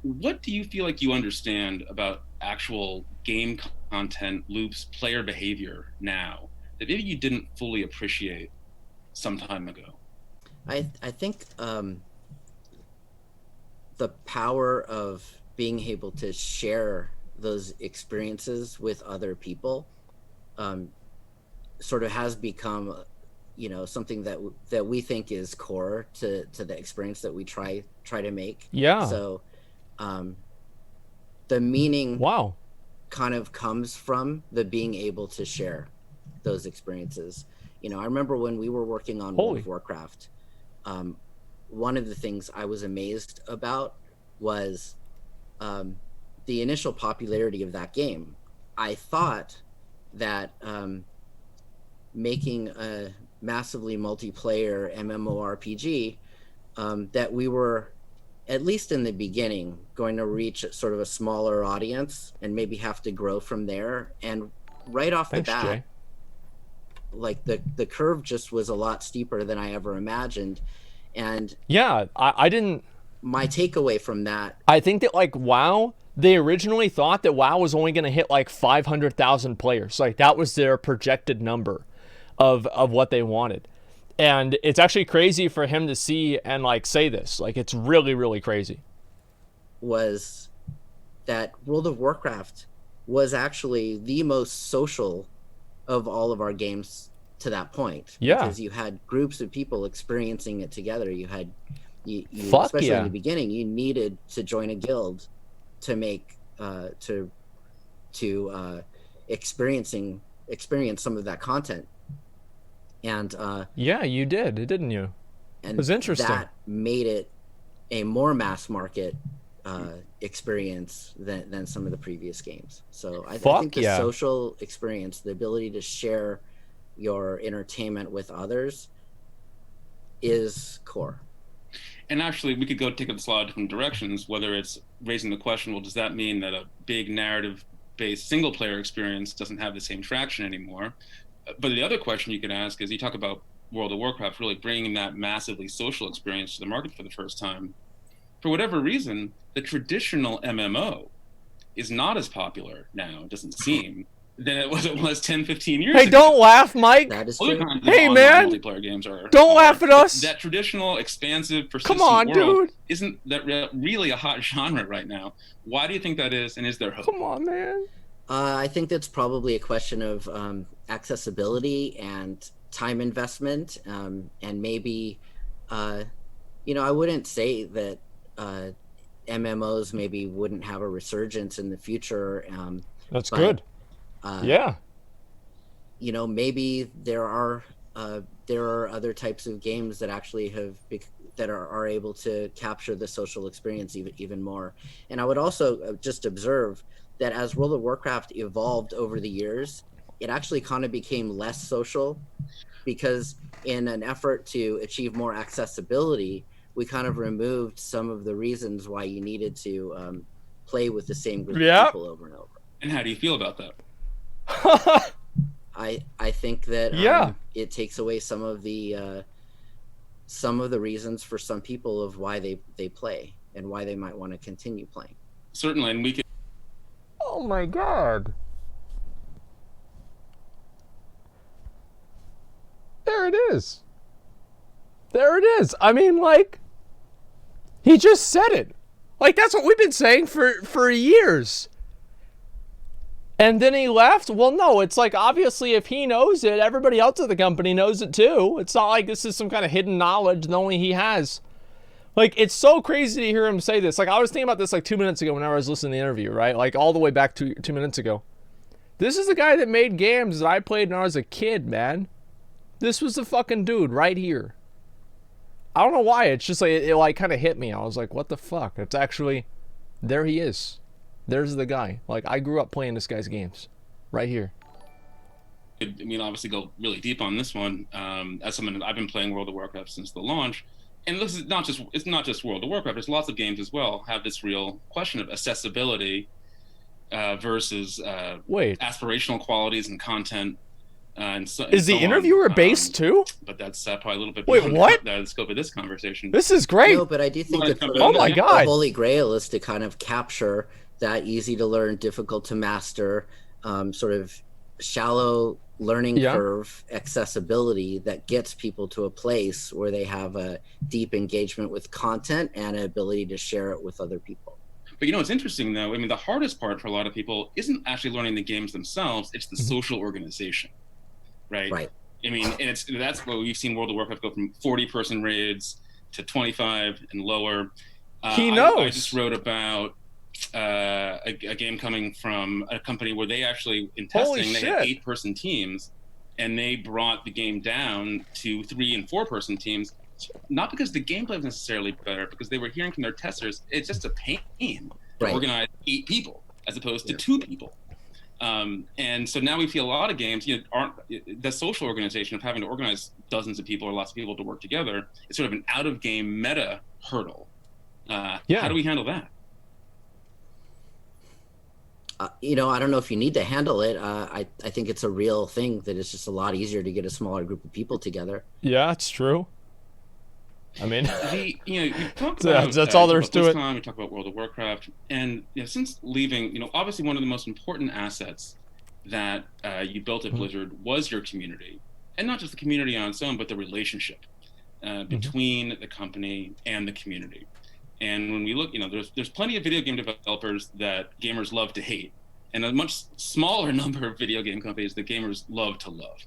what do you feel like you understand about actual game content, loops, player behavior now that maybe you didn't fully appreciate some time ago? I think the power of being able to share those experiences with other people um, sort of has become, something that we think is core to the experience that we try to make. Yeah. So um, the meaning Wow. kind of comes from the being able to share those experiences. I remember when we were working on World of Holy. Warcraft, um, one of the things I was amazed about was um, the initial popularity of that game. I thought that making a massively multiplayer MMORPG, that we were, at least in the beginning, going to reach sort of a smaller audience and maybe have to grow from there. And right off the Thanks, bat, Jay. like the curve just was a lot steeper than I ever imagined. And Yeah, I didn't. my takeaway from that I think that like WoW, they originally thought that WoW was only going to hit like 500,000 players. Like that was their projected number of what they wanted. And it's actually crazy for him to see and like say this. Like it's really, really crazy. was that World of Warcraft was actually the most social of all of our games to that point, Yeah. because you had groups of people experiencing it together. You had you Fuck especially in the yeah. beginning, you needed to join a guild to make to experience some of that content. And Yeah, you did, didn't you? It and was interesting. that made it a more mass market experience than some of the previous games. So I think Fuck the yeah. social experience, the ability to share your entertainment with others, is core. And actually, we could go take this a lot of different directions, whether it's raising the question, well, does that mean that a big narrative based single player experience doesn't have the same traction anymore? But the other question you could ask is you talk about World of Warcraft really bringing that massively social experience to the market for the first time. For whatever reason, the traditional MMO is not as popular now, it doesn't seem, than it was 10, 15 years Hey, ago. don't laugh, Mike. That is Other true. kinds of Hey, online man. multiplayer games are Don't are laugh at but us. that traditional expansive Come persistent on, world dude. isn't that really a hot genre right now. Why do you think that is, and is there hope? Come on, man. I think that's probably a question of accessibility and time investment, and maybe, uh, I wouldn't say that MMOs maybe wouldn't have a resurgence in the future, That's but good. uh, Yeah. maybe there are other types of games that actually that are able to capture the social experience even more. And I would also just observe that as World of Warcraft evolved over the years, it actually kind of became less social, because in an effort to achieve more accessibility, we kind of removed some of the reasons why you needed to play with the same group of Yeah. people over and over. And how do you feel about that? I think that Yeah. it takes away some of the reasons for some people of why they play and why they might want to continue playing. Certainly, and we could Oh my god. There it is. There it is. I mean, like, he just said it. Like, that's what we've been saying for years. And then he left? Well, no, it's like, obviously, if he knows it, everybody else at the company knows it too. It's not like this is some kind of hidden knowledge that only he has. Like, it's so crazy to hear him say this. Like, I was thinking about this like 2 minutes ago whenever I was listening to the interview, right? Like, all the way back to 2 minutes ago. This is the guy that made games that I played when I was a kid, man. This was the fucking dude right here. I don't know why. It's just like, it like kind of hit me. I was like, what the fuck? It's actually, there he is. There's the guy. Like, I grew up playing this guy's games. Right here. obviously go really deep on this one. As someone, I've been playing World of Warcraft since the launch, and this is not just World of Warcraft. There's lots of games as well have this real question of accessibility versus Wait. aspirational qualities and content. And so, Is the interviewer based too? But that's probably a little bit Wait, beyond what? the scope of this conversation. This is great. No, but I do think that Oh my God. the holy grail is to kind of capture that easy to learn, difficult to master, sort of shallow learning curve accessibility that gets people to a place where they have a deep engagement with content and an ability to share it with other people. But you know, it's interesting though. I mean, the hardest part for a lot of people isn't actually learning the games themselves; it's the social organization, right? Right. I mean, and that's what we've seen World of Warcraft go from 40-person raids to 25 and lower. He knows. I just wrote about a game coming from a company where they actually, in testing, they had 8-person teams, and they brought the game down to 3- and 4-person teams. Not because the gameplay was necessarily better, because they were hearing from their testers, it's just a pain to organize 8 people as opposed to 2 people. And so now we feel a lot of games, you know, aren't the social organization of having to organize dozens of people or lots of people to work together. It's sort of an out-of-game meta hurdle. How do we handle that? You know, I don't know if you need to handle it. I think it's a real thing that it's just a lot easier to get a smaller group of people together. Yeah, it's true. I mean, you talk about, that's all there's to it. We talk about World of Warcraft, and you know, since leaving, you know, obviously one of the most important assets that you built at Blizzard was your community, and not just the community on its own, but the relationship between the company and the community. And when we look, you know, there's plenty of video game developers that gamers love to hate, and a much smaller number of video game companies that gamers love to love.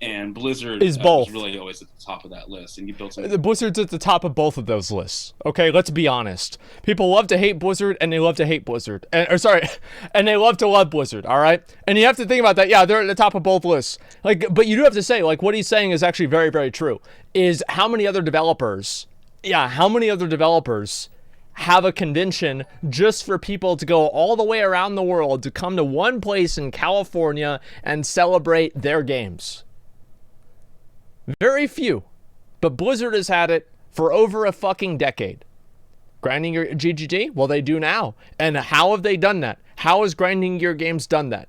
And Blizzard is both. Was really always at the top of that list, and you built some. The Blizzard's at the top of both of those lists. Okay, let's be honest. People love to hate Blizzard, and they love to hate Blizzard. And they love to love Blizzard. All right, and you have to think about that. Yeah, they're at the top of both lists. Like, but you do have to say, like, what he's saying is actually very, very true. Is how many other developers? Yeah, how many other developers have a convention just for people to go all the way around the world to come to one place in California and celebrate their games? Very few. But Blizzard has had it for over a fucking decade. Grinding your GGG? Well, they do now. And how have they done that? How has Grinding Gear Games done that?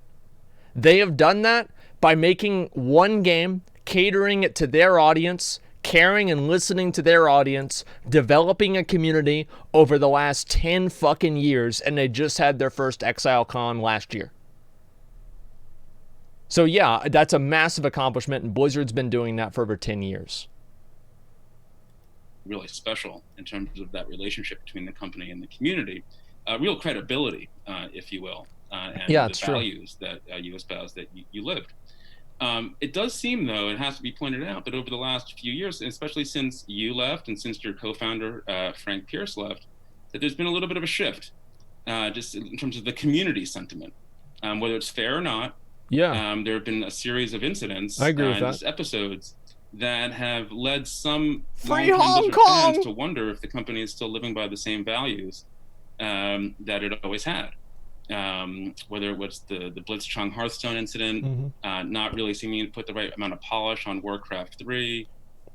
They have done that by making one game, catering it to their audience, caring and listening to their audience, developing a community over the last 10 fucking years, and they just had their first ExileCon last year. So yeah, that's a massive accomplishment, and Blizzard's been doing that for over 10 years. Really special in terms of that relationship between the company and the community. Real credibility, if you will, and the values that you espouse, that you lived. It does seem, though, it has to be pointed out, that over the last few years, especially since you left and since your co-founder, Frank Pierce, left, that there's been a little bit of a shift, just in terms of the community sentiment, whether it's fair or not. Yeah. There have been a series of incidents and episodes that have led some Free Hong Kong fans to wonder if the company is still living by the same values that it always had. Whether it was the Blitzchung Hearthstone incident, not really seeming to put the right amount of polish on Warcraft 3,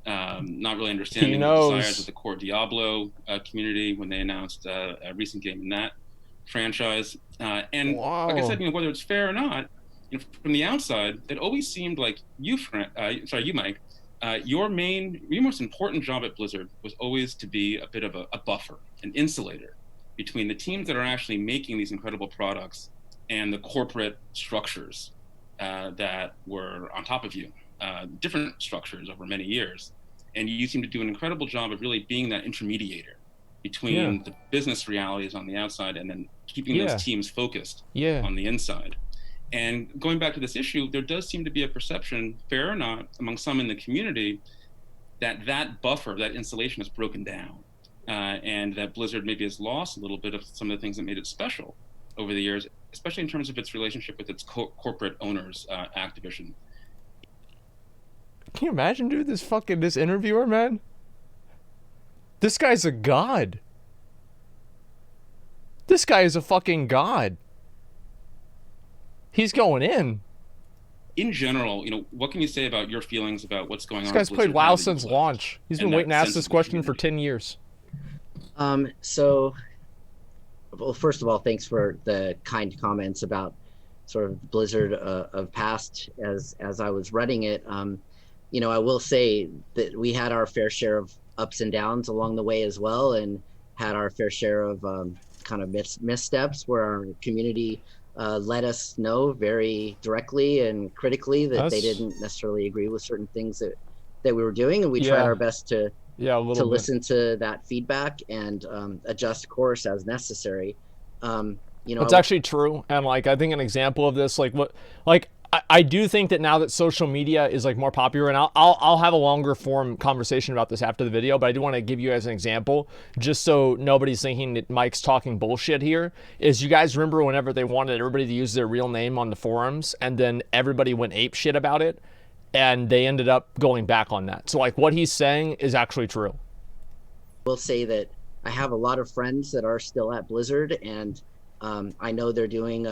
not really understanding the desires of the core Diablo community when they announced a recent game in that franchise. And like I said, you know, whether it's fair or not, you know, from the outside, it always seemed like you, Mike, your most important job at Blizzard was always to be a bit of a buffer, an insulator between the teams that are actually making these incredible products and the corporate structures that were on top of you, different structures over many years. And you seem to do an incredible job of really being that intermediator between the business realities on the outside and then keeping those teams focused on the inside. And going back to this issue, there does seem to be a perception, fair or not, among some in the community, that buffer, that insulation is broken down. And that Blizzard maybe has lost a little bit of some of the things that made it special over the years, especially in terms of its relationship with its corporate owners, Activision. Can you imagine, dude, this interviewer, man? This guy's a god. This guy is a fucking god. He's going in. In general, you know, what can you say about your feelings about what's going on? This guy's played WoW since launch. He's been waiting to ask this question for 10 years. So, well, first of all, thanks for the kind comments about sort of blizzard of past as I was running it. I will say that we had our fair share of ups and downs along the way as well, and had our fair share of kind of missteps where our community let us know very directly and critically that they didn't necessarily agree with certain things that we were doing, and we tried our best to listen to that feedback and adjust course as necessary. It's actually true, and like I think an example of this, I do think that now that social media is like more popular, and I'll have a longer form conversation about this after the video, but I do want to give you guys an example, just so nobody's thinking that Mike's talking bullshit here, is you guys remember whenever they wanted everybody to use their real name on the forums, and then everybody went ape shit about it, and they ended up going back on that. So like what he's saying is actually true. We'll say that I have a lot of friends that are still at Blizzard, and I know they're doing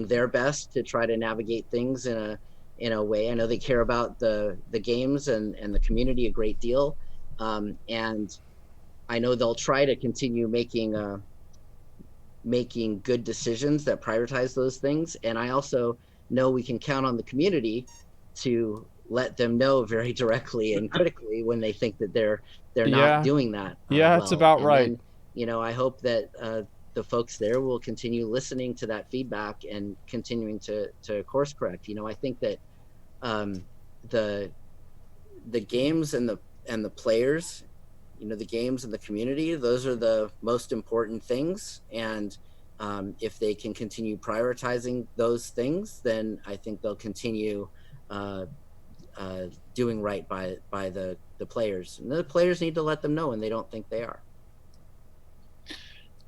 their best to try to navigate things in a way. I know they care about the games and the community a great deal, and I know they'll try to continue making good decisions that prioritize those things. And I also know we can count on the community to let them know very directly and critically when they think that they're not doing that. That's about right. Then, I hope that the folks there will continue listening to that feedback and continuing to course correct. I think that the games and the players, the games and the community, those are the most important things. And if they can continue prioritizing those things, then I think they'll continue doing right by the players. And the players need to let them know when they don't think they are.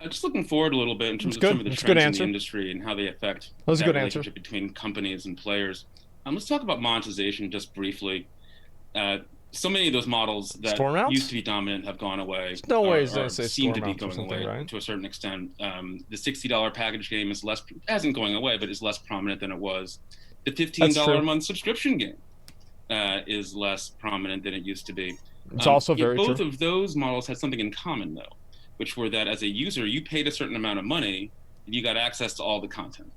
Just looking forward a little bit in terms of some of the trends in the industry and how they affect that relationship between companies and players. Let's talk about monetization just briefly. So many of those models that used to be dominant have gone away. No way seem to be going away, right? To a certain extent. The $60 package game hasn't going away, but is less prominent than it was. The $15 a month subscription game is less prominent than it used to be. It's also very true. Both of those models had something in common, though, which were that as a user, you paid a certain amount of money and you got access to all the content.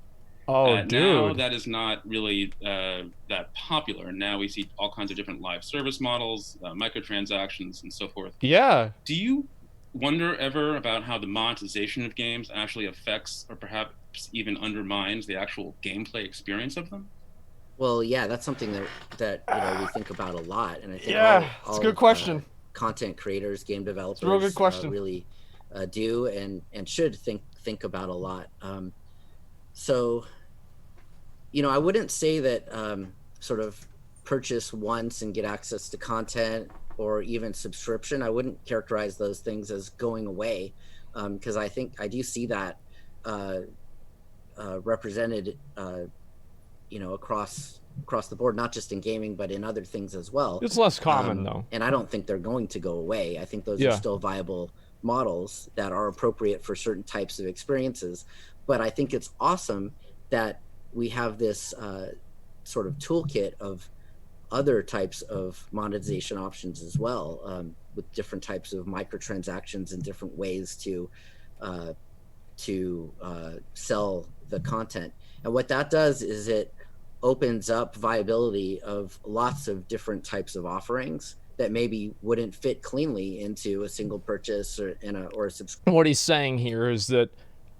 Now that is not really that popular. Now we see all kinds of different live service models, microtransactions, and so forth. Yeah. Do you wonder ever about how the monetization of games actually affects or perhaps even undermines the actual gameplay experience of them? Well, yeah, that's something that we think about a lot, and I think it's a good question. Content creators, game developers, real good question. Really do and should think about a lot. So, I wouldn't say that sort of purchase once and get access to content or even subscription. I wouldn't characterize those things as going away, because I think I do see that represented, across the board, not just in gaming, but in other things as well. It's less common though. And I don't think they're going to go away. I think those are still viable models that are appropriate for certain types of experiences. But I think it's awesome that we have this sort of toolkit of other types of monetization options as well, with different types of microtransactions and different ways to sell the content. And what that does is it opens up viability of lots of different types of offerings that maybe wouldn't fit cleanly into a single purchase or a subscription. What he's saying here is that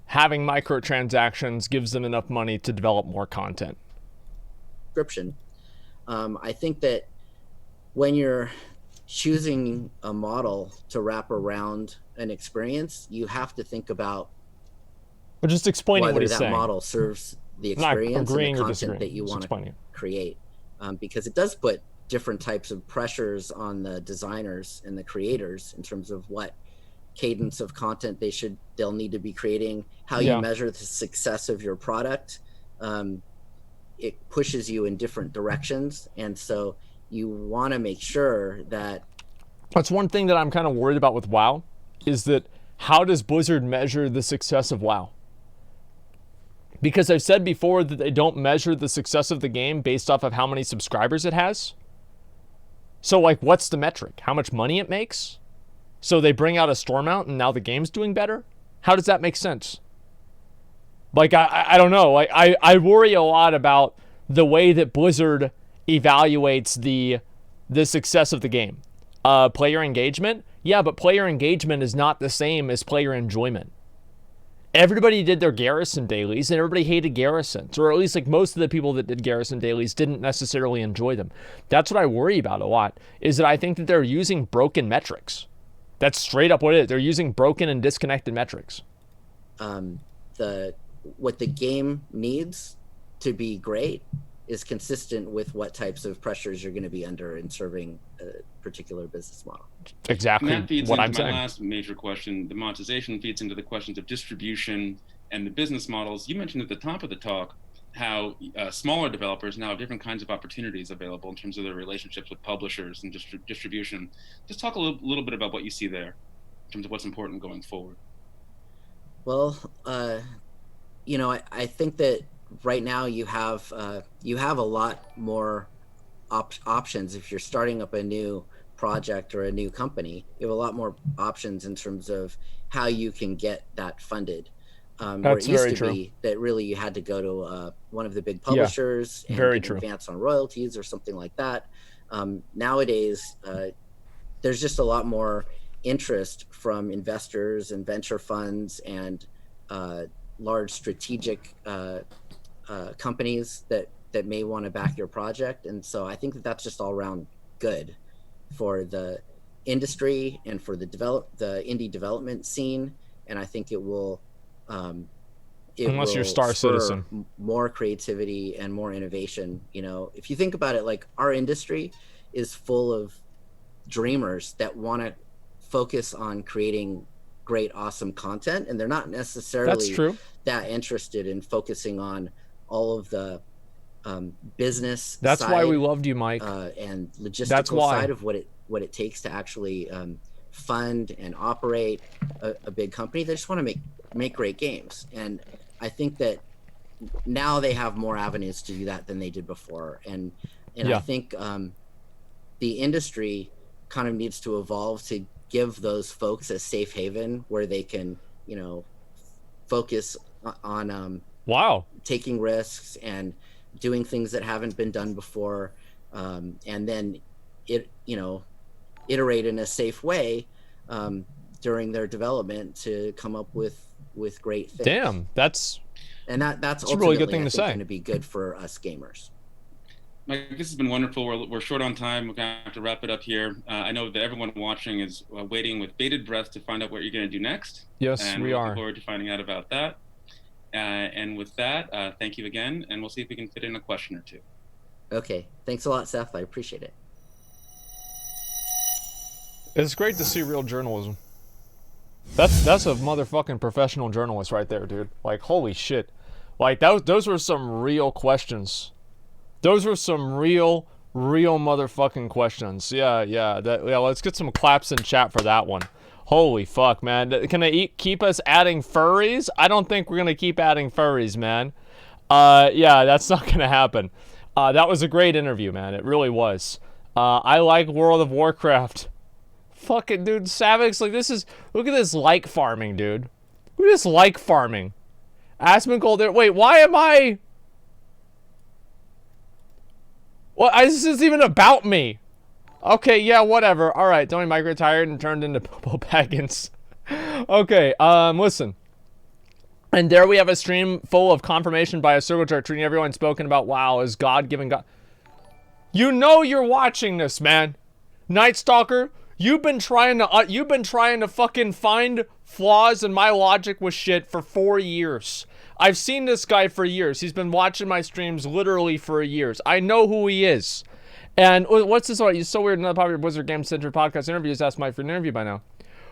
having microtransactions gives them enough money to develop more content. I think that when you're choosing a model to wrap around an experience, you have to think about just explaining what he's saying. Whether that model serves the experience and the content that you want to create, because it does put different types of pressures on the designers and the creators in terms of what cadence of content they'll need to be creating, how you measure the success of your product. It pushes you in different directions, and so you want to make sure that. That's one thing that I'm kind of worried about with WoW, is that how does Blizzard measure the success of WoW? Because I've said before that they don't measure the success of the game based off of how many subscribers it has. So like, what's the metric? How much money it makes? So they bring out a Stormount and now the game's doing better? How does that make sense? Like, I don't know. Like, I worry a lot about the way that Blizzard evaluates the success of the game. Player engagement? Yeah, but player engagement is not the same as player enjoyment. Everybody did their Garrison dailies, and everybody hated Garrisons. Or at least, like, most of the people that did Garrison dailies didn't necessarily enjoy them. That's what I worry about a lot, is that I think that they're using broken metrics. That's straight up what it is. They're using broken and disconnected metrics. What the game needs to be great is consistent with what types of pressures you're going to be under in serving a particular business model. Exactly and that feeds what into I'm saying. My last major question. The monetization feeds into the questions of distribution and the business models. You mentioned at the top of the talk how smaller developers now have different kinds of opportunities available in terms of their relationships with publishers and distribution. Just talk a little bit about what you see there in terms of what's important going forward. Well, I think that right now you have a lot more options. If you're starting up a new project or a new company, you have a lot more options in terms of how you can get that funded. Where it used to be that really you had to go to one of the big publishers and advance on royalties or something like that. Nowadays, there's just a lot more interest from investors and venture funds and large strategic companies that may want to back your project. And so I think that that's just all around good for the industry and for the indie development scene. And I think it will unless you're Star Citizen, more creativity and more innovation. If you think about it, like, our industry is full of dreamers that want to focus on creating great, awesome content, and they're not necessarily that interested in focusing on all of the business. That's side, why we loved you, Mike, and logistical side of what it takes to actually fund and operate a big company. They just want to make great games, and I think that now they have more avenues to do that than they did before. And I think the industry kind of needs to evolve to give those folks a safe haven where they can, focus on taking risks and doing things that haven't been done before, and then iterate in a safe way during their development to come up with great things. Damn, that's ultimately, a really good thing to say. Going to be good for us gamers. Mike, this has been wonderful. We're short on time. We're going to have to wrap it up here. I know that everyone watching is waiting with bated breath to find out what you're going to do next. Yes, and we we're are. looking forward to finding out about that. And with that, thank you again, and we'll see if we can fit in a question or two. Okay. Thanks a lot, Seth. I appreciate it. It's great to see real journalism. That's a motherfucking professional journalist right there, dude. Like, holy shit. Like, those were some real questions. Those were some real motherfucking questions. Yeah, let's get some claps in chat for that one. Holy fuck, man. Can they keep us adding furries? I don't think we're going to keep adding furries, man. Yeah, that's not going to happen. That was a great interview, man. It really was. I like World of Warcraft. Fucking, dude, Savix, like, look at this like farming, dude. Look at this like farming. Asmongold there. Wait, why am I... Well, this isn't even about me. Okay, yeah, whatever. All right, Tony Mike retired and turned into Popo Baggins. Okay, listen. And there we have a stream full of confirmation by a circle chart treating everyone spoken about WoW as God-given God. You know you're watching this, man. Night Stalker, you've been trying to fucking find flaws in my logic with shit for 4 years. I've seen this guy for years. He's been watching my streams literally for years. I know who he is. And what's this about? He's so weird. Another popular Blizzard game-centered podcast interviews asked Mike for an interview by now.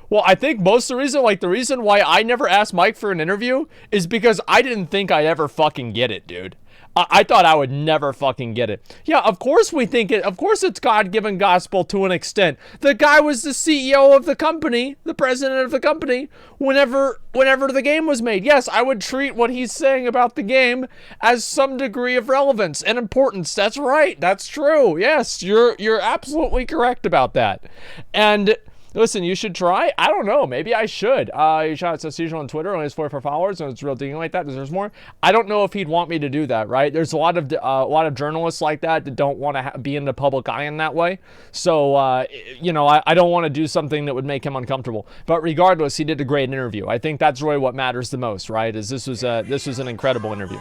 Well, I think most of the reason why I never asked Mike for an interview is because I didn't think I'd ever fucking get it, dude. I thought I would never fucking get it. Yeah, of course we think it. Of course it's God-given gospel to an extent. The guy was the CEO of the company, the president of the company, whenever the game was made. Yes, I would treat what he's saying about the game as some degree of relevance and importance. That's right. That's true. Yes, you're absolutely correct about that. And Listen, you should try. I don't know. Maybe I should. Shout out to Cecil on Twitter. Only has 44 followers, and it's real thing like that. There's more. I don't know if he'd want me to do that. Right? There's a lot of journalists like that don't want to be in the public eye in that way. So you know, I don't want to do something that would make him uncomfortable. But regardless, he did a great interview. I think that's really what matters the most. Right? Is this was an incredible interview.